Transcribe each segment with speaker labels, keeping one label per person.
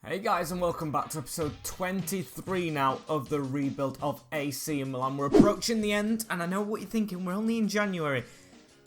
Speaker 1: Hey guys, and welcome back to episode 23 now of the rebuild of AC Milan. We're approaching the end, and I know what you're thinking, we're only in January.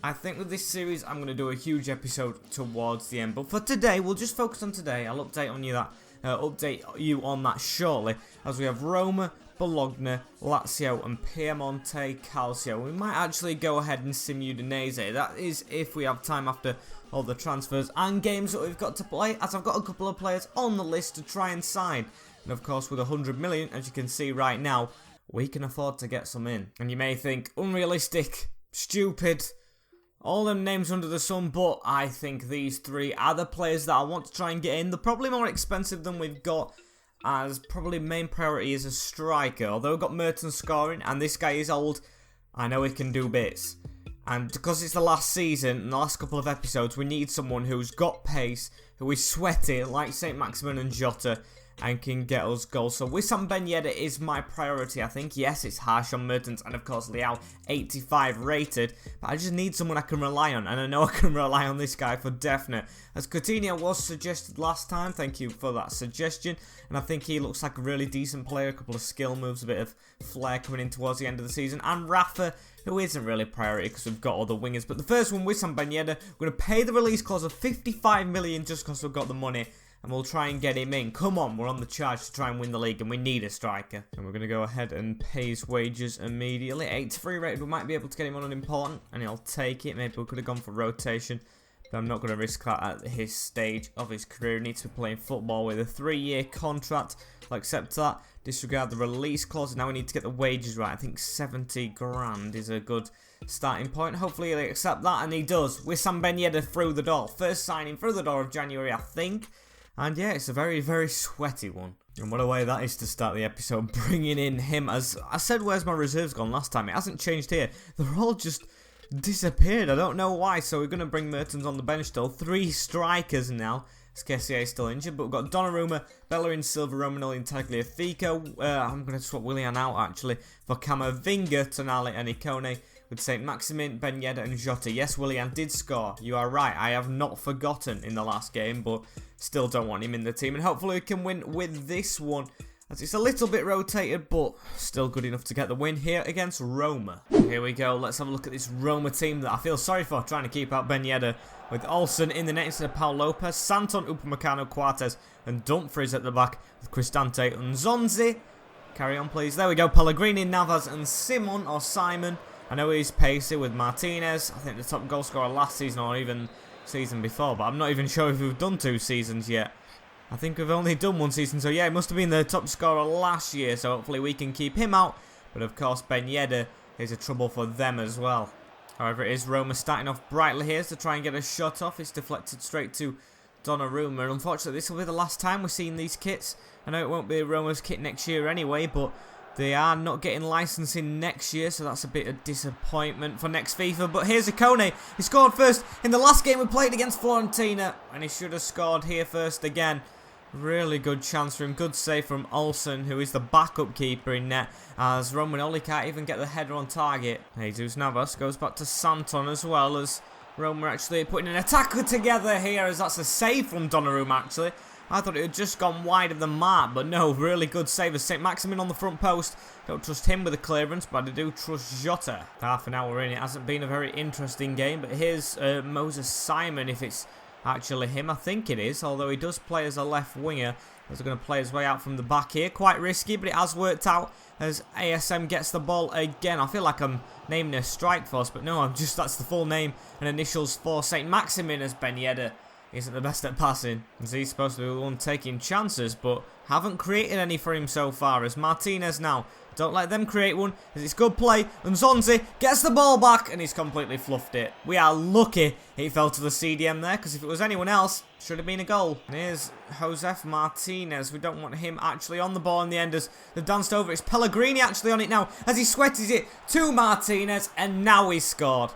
Speaker 1: I think with this series, I'm going to do a huge episode towards the end. But for today, we'll just focus on today. I'll update you on that shortly, as we have Roma, Bologna, Lazio, and Piemonte Calcio. We might actually go ahead and sim Udinese. That is if we have time after all the transfers and games that we've got to play, as I've got a couple of players on the list to try and sign. And of course, with 100 million, as you can see right now, we can afford to get some in. And you may think, unrealistic, stupid, all them names under the sun, but I think these three are the players that I want to try and get in. They're probably more expensive than we've got, as probably main priority is a striker. Although we've got Mertens scoring, and this guy is old, I know he can do bits. And because it's the last season, and the last couple of episodes, we need someone who's got pace, who is sweaty, like St. Maximin and Jota, and can get us goals. So Wissam Ben Yedder is my priority, I think. Yes, it's harsh on Mertens, and of course Leao, 85 rated. But I just need someone I can rely on, and I know I can rely on this guy for definite. As Coutinho was suggested last time, thank you for that suggestion. And I think he looks like a really decent player, a couple of skill moves, a bit of flair coming in towards the end of the season. And Rafa, who isn't really a priority because we've got all the wingers. But the first one, Wissam Ben Yedder, we're going to pay the release clause of 55 million just because we've got the money. And we'll try and get him in. Come on, we're on the charge to try and win the league, and we need a striker. And we're going to go ahead and pay his wages immediately. 83 rated, we might be able to get him on an important, and he'll take it. Maybe we could have gone for rotation, but I'm not going to risk that at his stage of his career. He needs to be playing football with a 3-year contract. I'll accept that. Disregard the release clause. Now we need to get the wages right. I think 70 grand is a good starting point. Hopefully he'll accept that, and he does. Wissam Ben Yedder through the door. First signing through the door of January, I think. And yeah, it's a very, very sweaty one. And what a way that is to start the episode, bringing in him. As I said, where's my reserves gone last time? It hasn't changed here. They're all just disappeared. I don't know why. So we're going to bring Mertens on the bench still. 3 strikers now. Skessier is still injured, but we've got Donnarumma, Bellerin, Silva, Romanelli, and Tagliafico. I'm going to swap Willian out, actually, for Camavinga, Tonali, and Icone, with St. Maximin, Ben Yedder, and Jota. Yes, Willian did score. You are right. I have not forgotten in the last game, but still don't want him in the team. And hopefully we can win with this one, as it's a little bit rotated, but still good enough to get the win here against Roma. Here we go. Let's have a look at this Roma team that I feel sorry for, trying to keep out Ben Yedder, with Olsen in the net instead of Paul Lopez, Santon, Upamecano, Quartes, and Dumfries at the back, with Cristante and Zonzi. Carry on, please. There we go. Pellegrini, Navas, and Simon. I know he's pacey with Martinez. I think the top goal scorer last season, or even season before, but I'm not even sure if we've done 2 seasons yet. I think we've only done 1 season, so yeah, it must have been the top scorer last year, so hopefully we can keep him out. But of course, Ben Yedder is a trouble for them as well. However, it is Roma starting off brightly here to try and get a shot off. It's deflected straight to Donnarumma. Unfortunately, this will be the last time we're seeing these kits. I know it won't be Roma's kit next year anyway, but they are not getting licensing next year, so that's a bit of disappointment for next FIFA. But here's Icone. He scored first in the last game we played against Fiorentina, and he should have scored here first again. Really good chance for him. Good save from Olsen, who is the backup keeper in net, as Romanelli can't even get the header on target. Jesus Navas goes back to Santon as well, as Roma actually putting an attacker together here, as that's a save from Donnarumma actually. I thought it had just gone wide of the mark, but no, really good save as St. Maximin on the front post. Don't trust him with the clearance, but I do trust Jota. Half an hour in, it hasn't been a very interesting game, but here's Moses Simon, if it's actually him. I think it is, although he does play as a left winger. He's going to play his way out from the back here. Quite risky, but it has worked out as ASM gets the ball again. I feel like I'm naming a strike force, but no, that's the full name and initials for St. Maximin, as Ben Yedder isn't the best at passing, as he's supposed to be the one taking chances, but haven't created any for him so far. As Martinez now, don't let them create one, as it's good play, and Zonzi gets the ball back, and he's completely fluffed it. We are lucky he fell to the CDM there, because if it was anyone else, it should have been a goal. And here's Josef Martinez. We don't want him actually on the ball in the end, as they've danced over. It's Pellegrini actually on it now, as he sweaties it to Martinez, and now he's scored.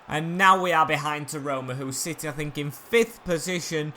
Speaker 1: And now we are behind to Roma, who sit, I think, in 5th position.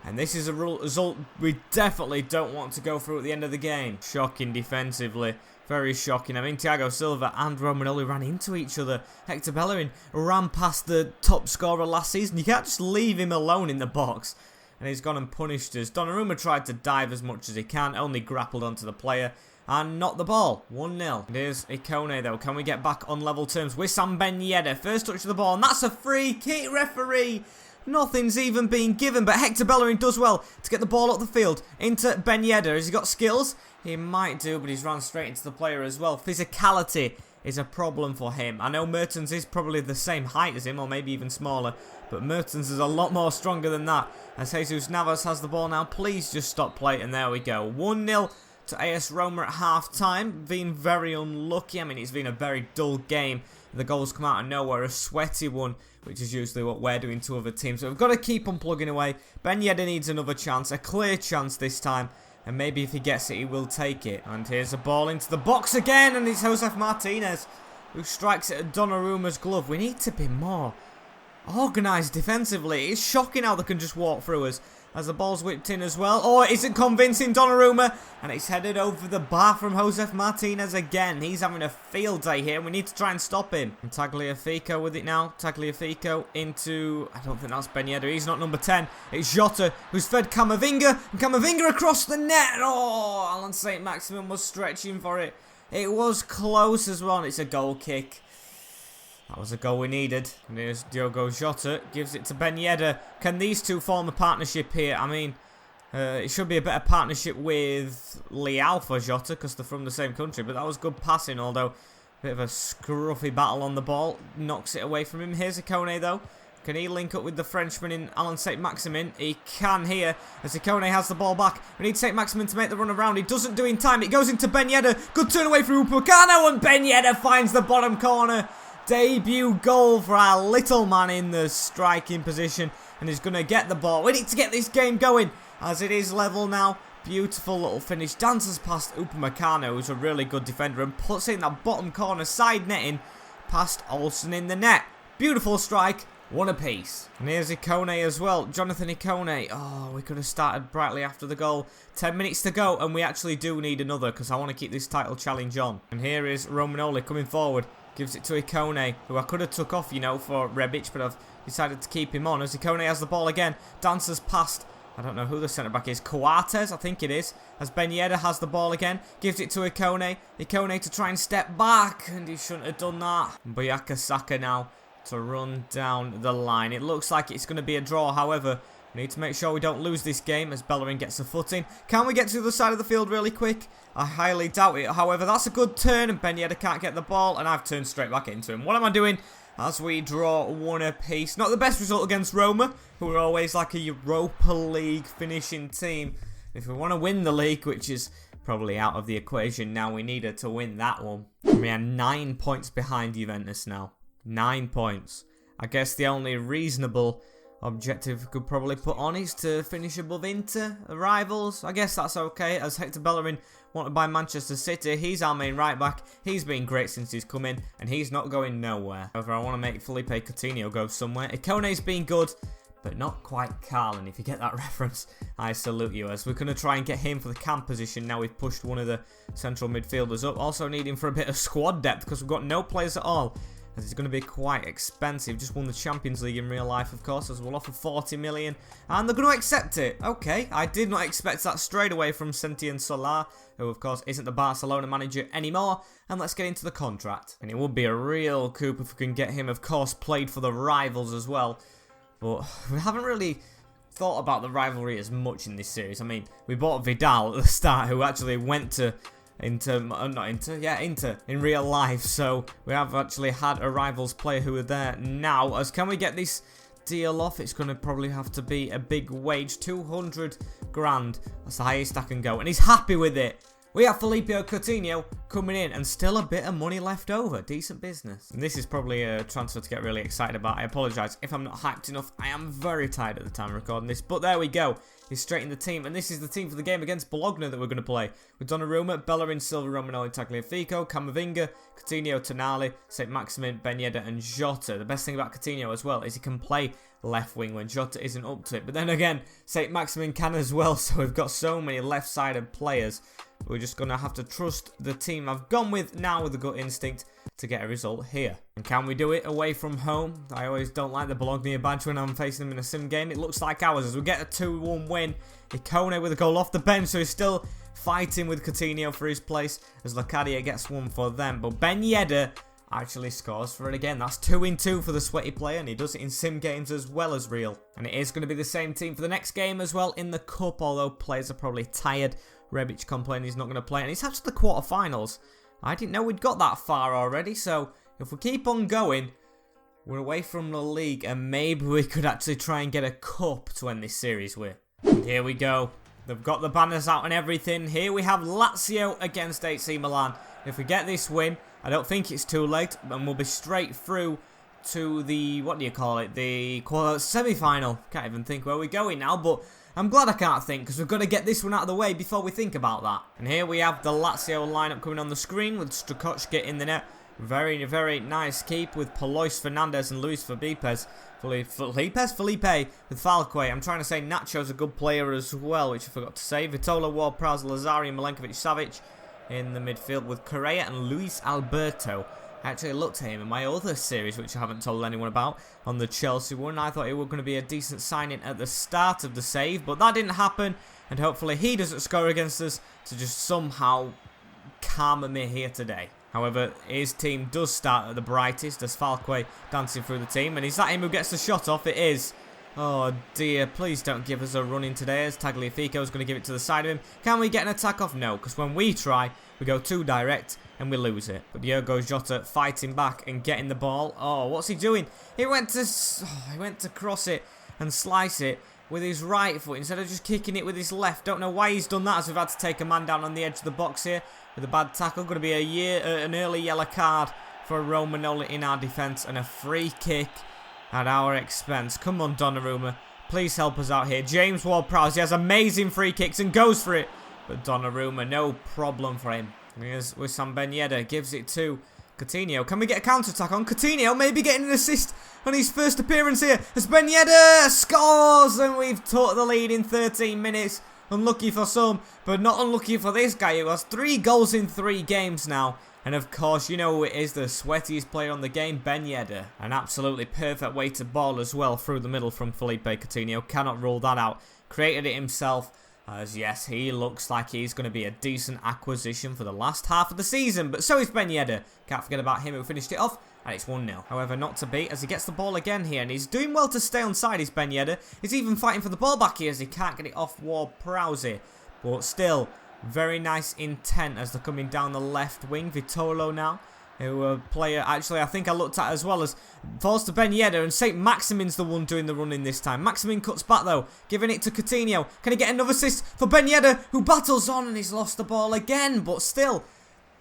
Speaker 1: And this is a result we definitely don't want to go through at the end of the game. Shocking defensively. Very shocking. I mean, Thiago Silva and Romanelli ran into each other. Hector Bellerin ran past the top scorer last season. You can't just leave him alone in the box. and he's gone and punished us. Donnarumma tried to dive as much as he can, only grappled onto the player and knocked the ball. 1-0. Here's Ikone though. Can we get back on level terms with Sam Ben Yedder? First touch of the ball, and that's a free kick, referee. Nothing's even being given, but Hector Bellerin does well to get the ball up the field into Ben Yedder. Has he got skills? He might do, but he's run straight into the player as well. Physicality is a problem for him. I know Mertens is probably the same height as him, or maybe even smaller, but Mertens is a lot more stronger than that. As Jesus Navas has the ball now, please just stop play, and there we go. 1-0 to AS Roma at half-time. Been very unlucky. I mean, it's been a very dull game. The goals come out of nowhere, a sweaty one, which is usually what we're doing to other teams. So we've got to keep on plugging away. Ben Yedder needs another chance, a clear chance this time. And maybe if he gets it, he will take it. And here's a ball into the box again. And it's Josef Martinez who strikes it at Donnarumma's glove. We need to be more organised defensively. It's shocking how they can just walk through us. As the ball's whipped in as well. Oh, it isn't convincing Donnarumma. And it's headed over the bar from Josef Martinez again. He's having a field day here. We need to try and stop him. And Tagliafico with it now. Tagliafico into... I don't think that's Ben Yedder. He's not number 10. It's Jota who's fed Camavinga. And Camavinga across the net. Oh, Alan St. Maximin was stretching for it. It was close as well. And it's a goal kick. That was a goal we needed. And here's Diogo Jota. Gives it to Ben Yedder. Can these two form a partnership here? I mean, it should be a better partnership with Leao for Jota because they're from the same country. But that was good passing, although a bit of a scruffy battle on the ball. Knocks it away from him. Here's Ikone, though. Can he link up with the Frenchman in Alan St. Maximin? He can here as Ikone has the ball back. We need St. Maximin to make the run around. He doesn't do in time. It goes into Ben Yedder. Good turn away from Upamecano, and Ben Yedder finds the bottom corner. Debut goal for our little man in the striking position, and he's going to get the ball. We need to get this game going as it is level now. Beautiful little finish. Dances past Upamecano, who's a really good defender, and puts it in that bottom corner, side netting past Olsen in the net. Beautiful strike. One apiece. And here's Ikone as well. Jonathan Ikone. Oh, we could have started brightly after the goal. 10 minutes to go, and we actually do need another because I want to keep this title challenge on. And here is Romagnoli coming forward. Gives it to Ikone, who I could have took off, you know, for Rebic, but I've decided to keep him on. As Ikone has the ball again. Dances past, I don't know who the centre-back is. Coates, I think it is. As Ben Yedder has the ball again. Gives it to Ikone. Ikone to try and step back, and he shouldn't have done that. Boyaka Saka now to run down the line. It looks like it's going to be a draw, however, we need to make sure we don't lose this game as Bellerin gets a footing. Can we get to the other side of the field really quick? I highly doubt it. However, that's a good turn and Ben Yedder can't get the ball and I've turned straight back into him. What am I doing? As we draw one apiece. Not the best result against Roma, who are always like a Europa League finishing team. If we want to win the league, which is probably out of the equation now, we needed to win that one. We are 9 points behind Juventus now. 9 points. I guess the only reasonable objective we could probably put on is to finish above Inter, the rivals. I guess that's okay, as Hector Bellerin wanted by Manchester City. He's our main right back. He's been great since he's come in, and he's not going nowhere. However, I want to make Felipe Coutinho go somewhere. Ikone's been good, but not quite Carlin. If you get that reference, I salute you. As we're going to try and get him for the cam position. Now we've pushed one of the central midfielders up. Also need him for a bit of squad depth because we've got no players at all. As it's going to be quite expensive. Just won the Champions League in real life, of course, as we'll offer 40 million. And they're going to accept it. Okay, I did not expect that straight away from Sentien Solar, who, of course, isn't the Barcelona manager anymore. And let's get into the contract. And it would be a real coup if we can get him, of course, played for the rivals as well. But we haven't really thought about the rivalry as much in this series. I mean, we bought Vidal at the start, who actually went to Inter in real life, so we have actually had a rivals player who are there now. As can we get this deal off? It's going to probably have to be a big wage, 200 grand. That's the highest I can go, and he's happy with it. We have Felipe Coutinho coming in and still a bit of money left over. Decent business. And this is probably a transfer to get really excited about. I apologise if I'm not hyped enough. I am very tired at the time of recording this. But there we go. He's straight in the team. And this is the team for the game against Bologna that we're going to play. With Donnarumma, Bellerin, Silva, Romagnoli, Tagliafico, Camavinga, Coutinho, Tonali, St. Maximin, Ben Yedder and Jota. The best thing about Coutinho as well is he can play left wing when Jota isn't up to it. But then again, St. Maximin can as well. So we've got so many left-sided players. We're just going to have to trust the team I've gone with now with a gut instinct to get a result here. And can we do it away from home? I always don't like the Bologna badge when I'm facing them in a sim game. It looks like ours as we get a 2-1 win. Ikone with a goal off the bench, so he's still fighting with Coutinho for his place as Locadia gets one for them. But Ben Yedder actually scores for it again. That's 2-2 for the sweaty player, and he does it in sim games as well as real. And it is going to be the same team for the next game as well in the cup, although players are probably tired. Rebic complaining he's not going to play, and it's actually the quarterfinals. I didn't know we'd got that far already, so if we keep on going, we're away from the league, and maybe we could actually try and get a cup to end this series with. And here we go. They've got the banners out and everything. Here we have Lazio against AC Milan. If we get this win, I don't think it's too late, and we'll be straight through to the, what do you call it, the semi-final. Can't even think where we're going now, but I'm glad I can't think, because we've got to get this one out of the way before we think about that. And here we have the Lazio lineup coming on the screen with Strukoczka in the net. Very, very nice keep with Palois Fernandez and Luis Felipe with Falque. I'm trying to say Nacho's a good player as well, which I forgot to say. Vitola, Ward-Prowse, Lazari, Milenkovic-Savic in the midfield with Correa and Luis Alberto. I actually looked at him in my other series, which I haven't told anyone about, on the Chelsea one. I thought it was going to be a decent signing at the start of the save, but that didn't happen, and hopefully he doesn't score against us to just somehow calm me here today. However, his team does start at the brightest as Falque dancing through the team, and is that him who gets the shot off? It is. Oh dear, please don't give us a run in today as Tagliafico is going to give it to the side of him. Can we get an attack off? No, because when we try, we go too direct and we lose it. But Diogo Jota fighting back and getting the ball. Oh, what's he doing? He went to cross it and slice it with his right foot instead of just kicking it with his left. Don't know why he's done that, as we've had to take a man down on the edge of the box here with a bad tackle. Going to be an early yellow card for Roma in our defence, and a free kick at our expense. Come on, Donnarumma, please help us out here. James Ward-Prowse, he has amazing free kicks and goes for it, but Donnarumma, no problem for him. Here's Wissam Ben Yedder, gives it to Coutinho. Can we get a counter-attack on Coutinho? Maybe getting an assist on his first appearance here as Ben Yedder scores, and we've took the lead in 13 minutes. Unlucky for some, but not unlucky for this guy who has 3 goals in 3 games now. And of course, you know who it is, the sweatiest player on the game, Ben Yedder. An absolutely perfect way to ball as well through the middle from Felipe Coutinho. Cannot rule that out. Created it himself. As yes, he looks like he's going to be a decent acquisition for the last half of the season. But so is Ben Yedder. Can't forget about him who finished it off. And it's 1-0. However, not to beat as he gets the ball again here. And he's doing well to stay on side, is Ben Yedder. He's even fighting for the ball back here as he can't get it off Ward-Prowse. But still, very nice intent as they're coming down the left wing. Vitolo now, who a player actually I think I looked at as well, as falls to Ben Yedder, and St. Maximin's the one doing the running this time. Maximin cuts back though, giving it to Coutinho. Can he get another assist for Ben Yedder, who battles on, and he's lost the ball again, but still,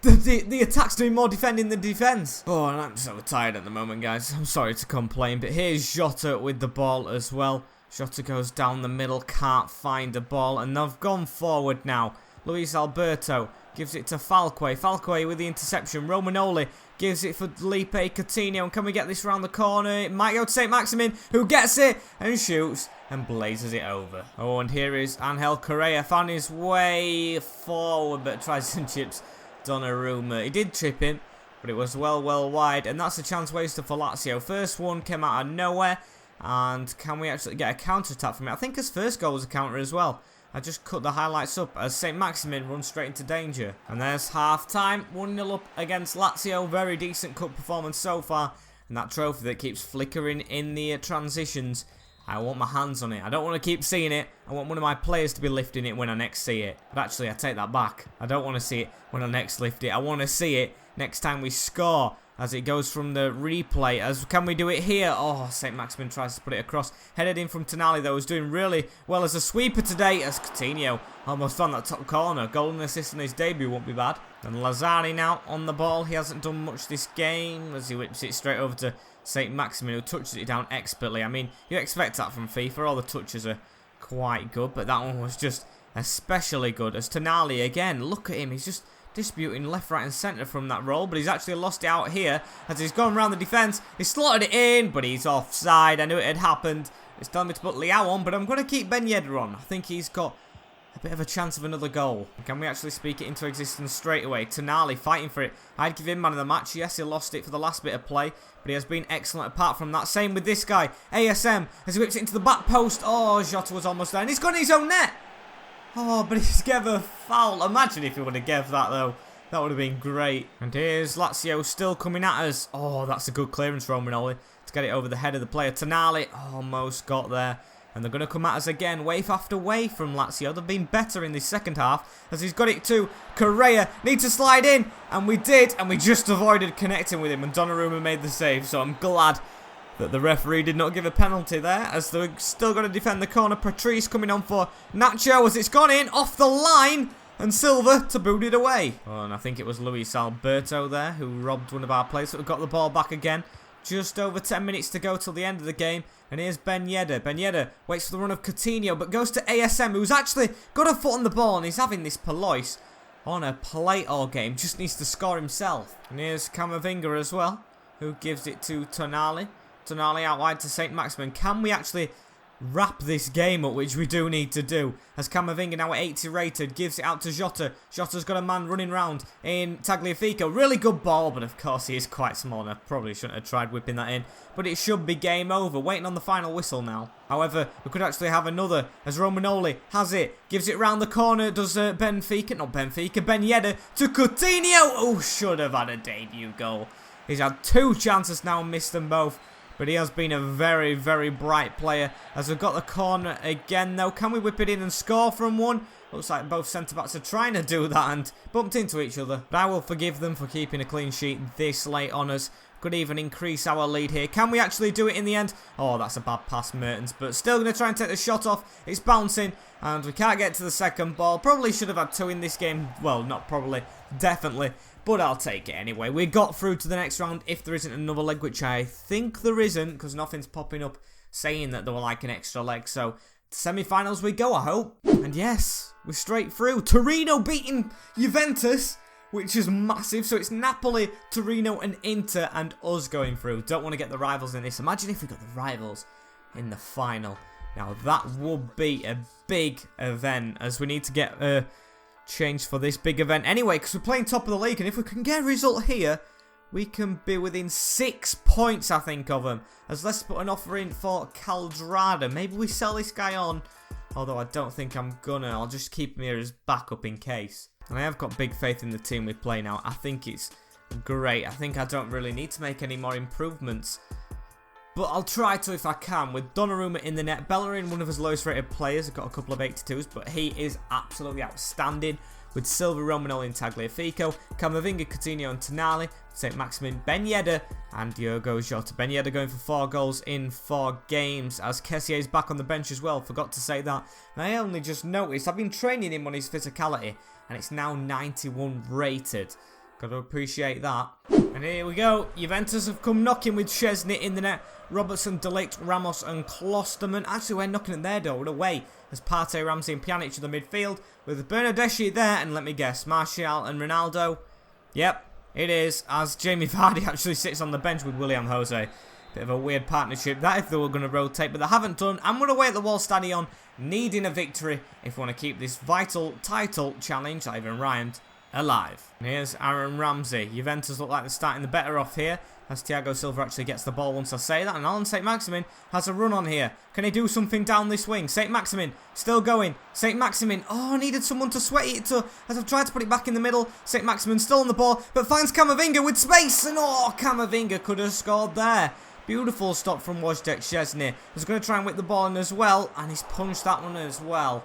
Speaker 1: the attack's doing more defending than defence. Oh, and I'm so tired at the moment, guys. I'm sorry to complain, but here's Jota with the ball as well. Jota goes down the middle, can't find the ball, and they've gone forward now. Luis Alberto gives it to Falque. Falque with the interception. Romagnoli gives it for Felipe Coutinho. And can we get this round the corner? It might go to St. Maximin, who gets it and shoots and blazes it over. Oh, and here is Angel Correa. Found his way forward, but tries some chips. Donnarumma. He did trip him, but it was well wide. And that's a chance wasted for Lazio. First one came out of nowhere. And can we actually get a counter-attack from it? I think his first goal was a counter as well. I just cut the highlights up as St. Maximin runs straight into danger. And there's half-time. 1-0 up against Lazio. Very decent cup performance so far. And that trophy that keeps flickering in the transitions. I want my hands on it. I don't want to keep seeing it. I want one of my players to be lifting it when I next see it. But actually, I take that back. I don't want to see it when I next lift it. I want to see it next time we score, as it goes from the replay. As can we do it here? Oh, St. Maximin tries to put it across. Headed in from Tonali, though, is doing really well as a sweeper today, as Coutinho almost found that top corner. Goal and assist in his debut won't be bad. And Lazari now on the ball. He hasn't done much this game as he whips it straight over to St. Maximin, who touches it down expertly. I mean, you expect that from FIFA. All the touches are quite good, but that one was just especially good. As Tonali again, look at him. He's just disputing left, right and centre from that roll, but he's actually lost it out here as he's gone around the defence. He slotted it in, but he's offside. I knew it had happened. It's telling me to put Leao on, but I'm going to keep Ben Yedder on. I think he's got a bit of a chance of another goal. Can we actually speak it into existence straight away? Tonali fighting for it. I'd give him man of the match. Yes, he lost it for the last bit of play, but he has been excellent apart from that. Same with this guy, ASM, as he whips it into the back post. Oh, Jota was almost there, and he's got his own net. Oh, but he's gave a foul. Imagine if he would have gave that, though. That would have been great. And here's Lazio still coming at us. Oh, that's a good clearance from Romanoli to get it over the head of the player. Tonali almost got there. And they're going to come at us again, wave after wave from Lazio. They've been better in this second half, as he's got it to Correa. Need to slide in, and we did, and we just avoided connecting with him, and Donnarumma made the save. So I'm glad that the referee did not give a penalty there, as they're still going to defend the corner. Patrice coming on for Nacho, as it's gone in, off the line, and Silva to boot it away. Oh, and I think it was Luis Alberto there who robbed one of our players, so we've got the ball back again. Just over 10 minutes to go till the end of the game. And here's Ben Yedder. Ben Yedder waits for the run of Coutinho, but goes to ASM, who's actually got a foot on the ball, and he's having this Palois on a plate all game. Just needs to score himself. And here's Camavinga as well, who gives it to Tonali. Tonali out wide to St. Maximin. Can we actually wrap this game up, which we do need to do, as Camavinga now at 80 rated, gives it out to Jota. Jota's got a man running round in Tagliafico. Really good ball, but of course he is quite small, and I probably shouldn't have tried whipping that in, but it should be game over. Waiting on the final whistle now. However, we could actually have another, as Romanoli has it, gives it round the corner, does Ben Yedder to Coutinho. Oh, should have had a debut goal. He's had two chances now and missed them both. But he has been a very, very bright player. As we've got the corner again, though. Can we whip it in and score from one? Looks like both centre-backs are trying to do that and bumped into each other. But I will forgive them for keeping a clean sheet this late on us. Could even increase our lead here. Can we actually do it in the end? Oh, that's a bad pass, Mertens. But still going to try and take the shot off. It's bouncing. And we can't get to the second ball. Probably should have had two in this game. Well, not probably. Definitely. But I'll take it anyway. We got through to the next round if there isn't another leg, which I think there isn't, because nothing's popping up saying that there were like an extra leg. So, semi-finals we go, I hope. And yes, we're straight through. Torino beating Juventus, which is massive. So it's Napoli, Torino and Inter and us going through. Don't want to get the rivals in this. Imagine if we got the rivals in the final. Now that would be a big event, as we need to get change for this big event anyway, because we're playing top of the league, and if we can get a result here, we can be within 6 points, I think, of them. As let's put an offer in for Caldrada. Maybe we sell this guy on, although I don't think I'm gonna. I'll just keep him here as backup in case. And I have got big faith in the team we play now. I think it's great. I think I don't really need to make any more improvements, but I'll try to if I can. With Donnarumma in the net, Bellerin, one of his lowest rated players, I've got a couple of 82s, but he is absolutely outstanding. With Silva, Romanoli and Tagliafico, Camavinga, Coutinho and Tonali, St. Maximin, Ben Yedder and Diogo Jota. Ben Yedder going for 4 goals in 4 games, as Kessié is back on the bench as well, forgot to say that. And I only just noticed, I've been training him on his physicality, and it's now 91 rated. Got to appreciate that. And here we go. Juventus have come knocking with Szczesny in the net. Robertson, De Ligt, Ramos and Klosterman. Actually, we're knocking at their door. We're away. As Partey, Ramsey and Pjanic in the midfield. With Bernardeschi there. And let me guess, Martial and Ronaldo. Yep, it is. As Jamie Vardy actually sits on the bench with William Jose. Bit of a weird partnership that if they were going to rotate. But they haven't done. And we're away at the Wall Stadion. Needing a victory if we want to keep this vital title challenge, that even rhymed, alive. And here's Aaron Ramsey. Juventus look like they're starting the better off here, as Thiago Silva actually gets the ball once I say that. And Alan St. Maximin has a run on here. Can he do something down this wing? St. Maximin still going. St. Maximin. Oh, needed someone to sweat it to, as I've tried to put it back in the middle. St. Maximin still on the ball, but finds Camavinga with space. And oh, Camavinga could have scored there. Beautiful stop from Wojciech Szczesny. Was going to try and whip the ball in as well, and he's punched that one as well.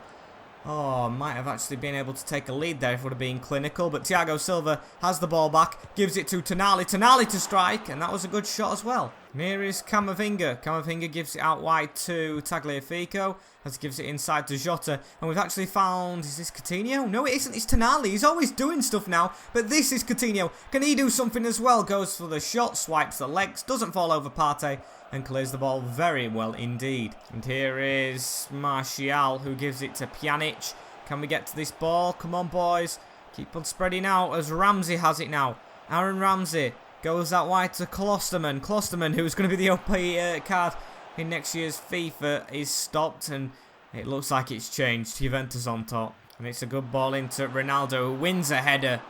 Speaker 1: Oh, might have actually been able to take a lead there if it would have been clinical. But Thiago Silva has the ball back, gives it to Tonali. Tonali to strike, and that was a good shot as well. And here is Camavinga. Camavinga gives it out wide to Tagliafico, as he gives it inside to Jota. And we've actually found, is this Coutinho? No, it isn't. It's Tonali. He's always doing stuff now, but this is Coutinho. Can he do something as well? Goes for the shot, swipes the legs, doesn't fall over Partey, and clears the ball very well indeed. And here is Martial, who gives it to Pjanic. Can we get to this ball? Come on, boys. Keep on spreading out as Ramsey has it now. Aaron Ramsey goes out wide to Klosterman. Klosterman, who's going to be the OP card in next year's FIFA, is stopped, and it looks like it's changed. Juventus on top. And it's a good ball into Ronaldo, who wins a header.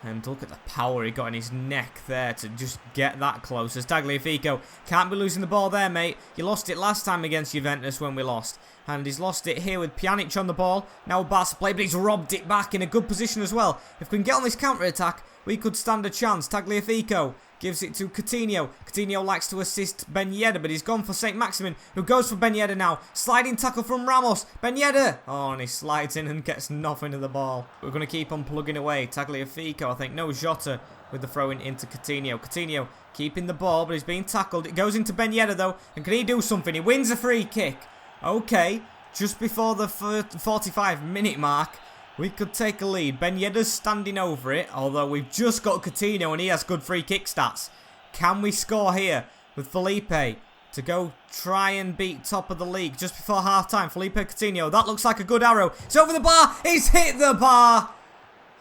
Speaker 1: And look at the power he got in his neck there to just get that close. As Tagliafico can't be losing the ball there, mate. You lost it last time against Juventus when we lost. And he's lost it here with Pjanic on the ball. Now Barca play, but he's robbed it back in a good position as well. If we can get on this counter-attack, we could stand a chance. Tagliafico gives it to Coutinho. Coutinho likes to assist Ben Yedder, but he's gone for St. Maximin, who goes for Ben Yedder now. Sliding tackle from Ramos. Ben Yedder! Oh, and he slides in and gets nothing of the ball. We're going to keep on plugging away. Tagliafico, I think. No, Jota with the throw-in into Coutinho. Coutinho keeping the ball, but he's being tackled. It goes into Ben Yedder, though. And can he do something? He wins a free kick. Okay, just before the 45-minute mark, we could take a lead. Ben Yedder's standing over it, although we've just got Coutinho and he has good free kick stats. Can we score here with Felipe to go try and beat top of the league just before half-time? Felipe Coutinho, that looks like a good arrow. It's over the bar. It's hit the bar.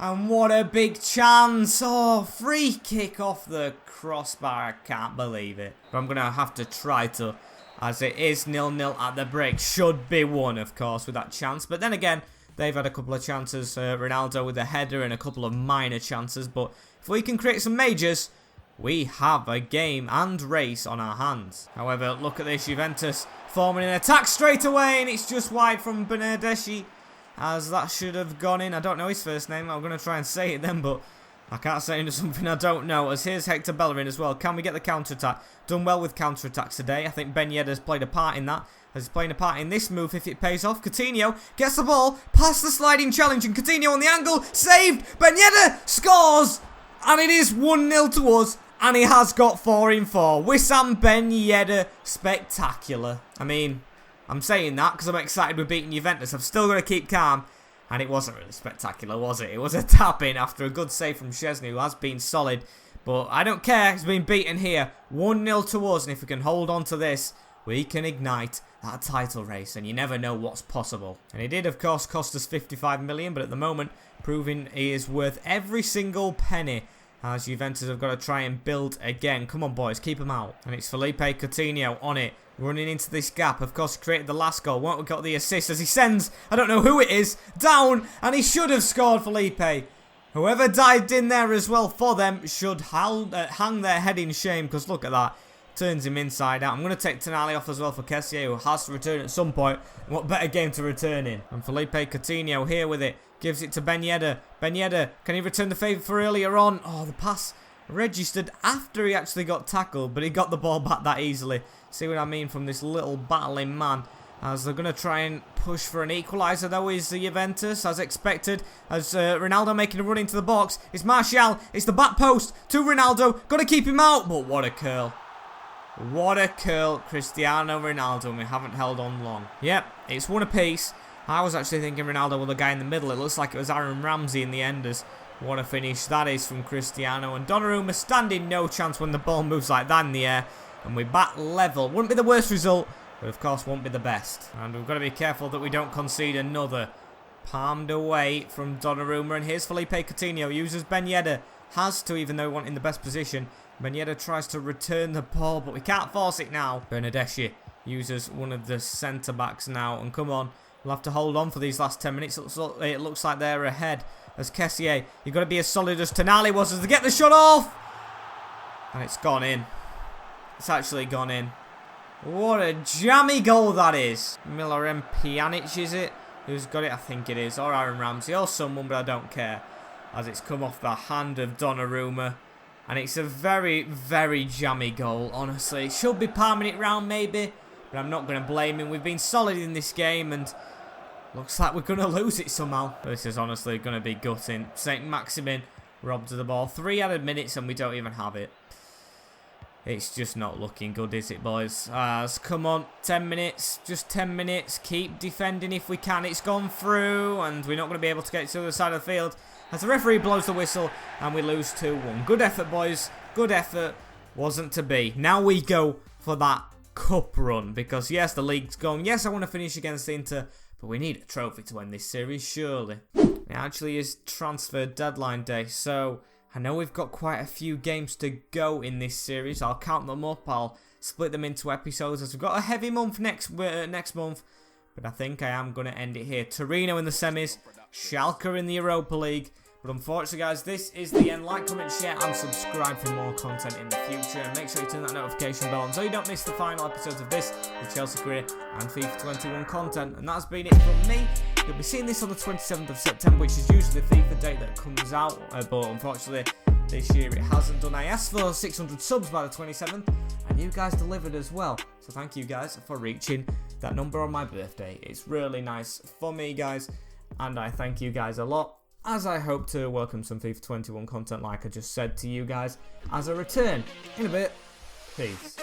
Speaker 1: And what a big chance. Oh, free kick off the crossbar. I can't believe it. But I'm going to have to try to, as it is 0-0 at the break. Should be 1, of course, with that chance. But then again, they've had a couple of chances. Ronaldo with a header and a couple of minor chances. But if we can create some majors, we have a game and race on our hands. However, look at this. Juventus forming an attack straight away. And it's just wide from Bernardeschi, as that should have gone in. I don't know his first name. I'm going to try and say it then, but I can't say into something I don't know. As here's Hector Bellerin as well. Can we get the counter-attack? Done well with counter-attacks today. I think Ben Yedder's played a part in that. As he's playing a part in this move if it pays off. Coutinho gets the ball past the sliding challenge. And Coutinho on the angle. Saved. Ben Yedder scores. And it is 1-0 to us. And he has got 4 in 4. Wissam Ben Yedder. Spectacular. I mean, I'm saying that because I'm excited with beating Juventus. I've still got to keep calm. And it wasn't really spectacular, was it? It was a tap-in after a good save from Szczesny, who has been solid. But I don't care. He's been beaten here. 1-0 to us. And if we can hold on to this, we can ignite that title race. And you never know what's possible. And it did, of course, cost us 55 million. But at the moment, proving he is worth every single penny. As Juventus have got to try and build again. Come on, boys. Keep him out. And it's Felipe Coutinho on it. Running into this gap. Of course, he created the last goal. Won't we got the assist as he sends, I don't know who it is, down. And he should have scored, Felipe. Whoever dived in there as well for them should hang their head in shame. Because look at that. Turns him inside out. I'm going to take Tonali off as well for Kessie, who has to return at some point. What better game to return in? And Felipe Coutinho here with it. Gives it to Ben Yedder. Ben Yedder, can he return the favour for earlier on? Oh, the pass registered after he actually got tackled. But he got the ball back that easily. See what I mean from this little battling man. As they're going to try and push for an equaliser, though, is Juventus, as expected. As Ronaldo making a run into the box. It's Martial. It's the back post to Ronaldo. Got to keep him out. But what a curl. What a curl. Cristiano Ronaldo. And we haven't held on long. Yep, it's 1 apiece. I was actually thinking Ronaldo was the guy in the middle. It looks like it was Aaron Ramsey in the end. As what a finish that is from Cristiano. And Donnarumma standing no chance when the ball moves like that in the air. And we're back level. Wouldn't be the worst result, but of course won't be the best. And we've got to be careful that we don't concede another. Palmed away from Donnarumma. And here's Felipe Coutinho. Uses Ben Yedder. Has to, even though he wasn't in the best position. Ben Yedder tries to return the ball, but we can't force it now. Bernardeschi uses one of the centre-backs now. And come on, we'll have to hold on for these last 10 minutes. It looks like they're ahead. As Kessie, you've got to be as solid as Tonali was to get the shot off. And it's gone in. It's actually gone in. What a jammy goal that is. Milan Pjanic, is it? Who's got it? I think it is. Or Aaron Ramsey. Or someone, but I don't care. As it's come off the hand of Donnarumma. And it's a very, very jammy goal, honestly. It should be palming it round, maybe. But I'm not going to blame him. We've been solid in this game. And looks like we're going to lose it somehow. This is honestly going to be gutting. St. Maximin robbed of the ball. 3 added minutes and we don't even have it. It's just not looking good, is it, boys? Come on, 10 minutes, just 10 minutes. Keep defending if we can. It's gone through, and we're not going to be able to get to the other side of the field. As the referee blows the whistle, and we lose 2-1. Good effort, boys. Good effort. Wasn't to be. Now we go for that cup run, because yes, the league's gone. Yes, I want to finish against Inter, but we need a trophy to win this series, surely. It actually is transfer deadline day, so I know we've got quite a few games to go in this series. I'll count them up. I'll split them into episodes as we've got a heavy month next month. But I think I am going to end it here. Torino in the semis. Schalke in the Europa League. But unfortunately, guys, this is the end. Like, comment, share, and subscribe for more content in the future. And make sure you turn that notification bell on so you don't miss the final episodes of this, the Chelsea career, and FIFA 21 content. And that's been it from me. You'll be seeing this on the 27th of September, which is usually the FIFA date that comes out. But unfortunately, this year it hasn't done. I asked for 600 subs by the 27th, and you guys delivered as well. So thank you guys for reaching that number on my birthday. It's really nice for me, guys. And I thank you guys a lot, as I hope to welcome some FIFA 21 content like I just said to you guys as a return. In a bit, peace.